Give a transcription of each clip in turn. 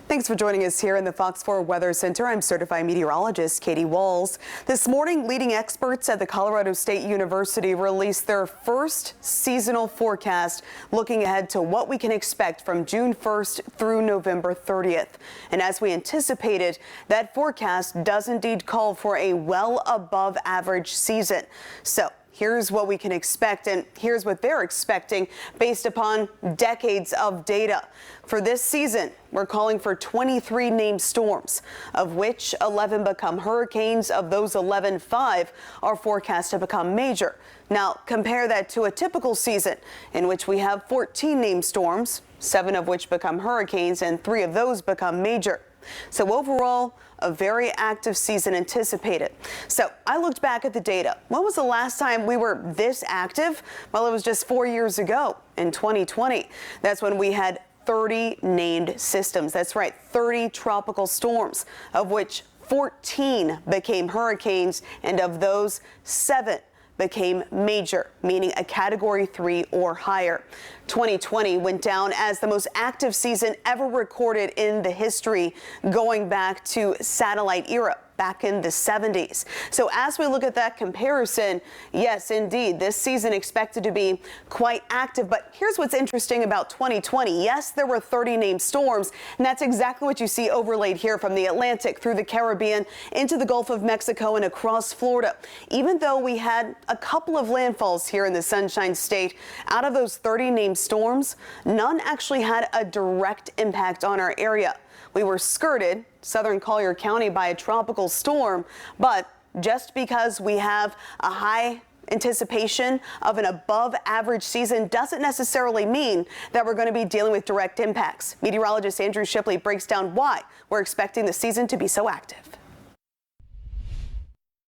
Thanks for joining us here in the Fox 4 Weather Center. I'm certified meteorologist Katie Walls. This morning, leading experts at the Colorado State University released their first seasonal forecast, looking ahead to what we can expect from June 1st through November 30th. And as we anticipated, that forecast does indeed call for a well above average season. So here's what we can expect, and here's what they're expecting based upon decades of data. For this season, we're calling for 23 named storms, of which 11 become hurricanes. Of those 11, 5 are forecast to become major. Now, compare that to a typical season in which we have 14 named storms, 7 of which become hurricanes, and 3 of those become major. So overall, a very active season anticipated. So I looked back at the data. When was the last time we were this active? Well, it was just 4 years ago in 2020. That's when we had 30 named systems. That's right, 30 tropical storms, of which 14 became hurricanes, and of those, 7 became major, meaning a Category 3 or higher. 2020 went down as the most active season ever recorded in the history, going back to satellite era, back in the 70s. So as we look at that comparison, yes, indeed, this season expected to be quite active. But here's what's interesting about 2020. Yes, there were 30 named storms, and that's exactly what you see overlaid here from the Atlantic through the Caribbean into the Gulf of Mexico and across Florida. Even though we had a couple of landfalls here in the Sunshine State, out of those 30 named storms, none actually had a direct impact on our area. We were skirted, southern Collier County, by a tropical storm, but just because we have a high anticipation of an above average season doesn't necessarily mean that we're going to be dealing with direct impacts. Meteorologist Andrew Shipley breaks down why we're expecting the season to be so active.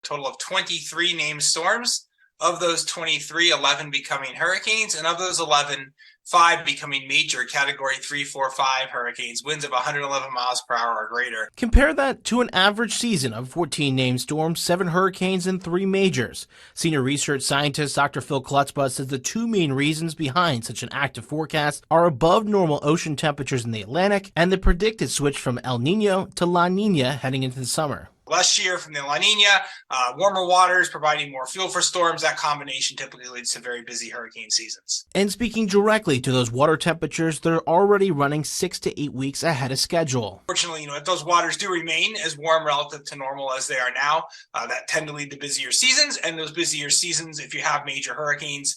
Total of 23 named storms. Of those 23, 11 becoming hurricanes, and of those 11, 5 becoming major Category 3, 4, 5 hurricanes, winds of 111 miles per hour or greater. Compare that to an average season of 14 named storms, 7 hurricanes, and 3 majors. Senior research scientist Dr. Phil Klutzbach says the 2 main reasons behind such an active forecast are above normal ocean temperatures in the Atlantic and the predicted switch from El Nino to La Nina heading into the summer. Less shear from the La Nina, warmer waters providing more fuel for storms. That combination typically leads to very busy hurricane seasons. And speaking directly to those water temperatures, they're already running 6 to 8 weeks ahead of schedule. Fortunately, if those waters do remain as warm relative to normal as they are now, that tend to lead to busier seasons. And those busier seasons, if you have major hurricanes,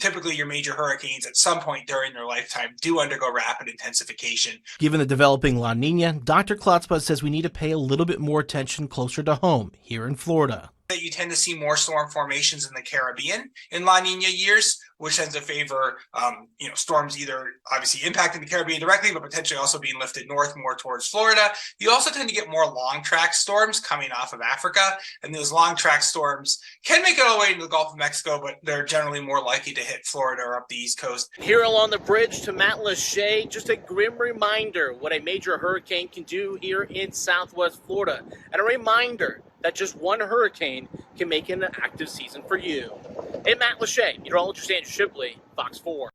typically your major hurricanes at some point during their lifetime do undergo rapid intensification. Given the developing La Nina, Dr. Klutzbach says we need to pay a little bit more attention closer to home here in Florida. That you tend to see more storm formations in the Caribbean in La Nina years, which tends to favor, storms either obviously impacting the Caribbean directly, but potentially also being lifted north more towards Florida. You also tend to get more long track storms coming off of Africa, and those long track storms can make it all the way into the Gulf of Mexico, but they're generally more likely to hit Florida or up the East Coast. Here along the bridge to Matlacha, just a grim reminder what a major hurricane can do here in Southwest Florida, and a reminder that just one hurricane can make it an active season for you. In Matlacha, meteorologist Andrew Shipley, Fox 4.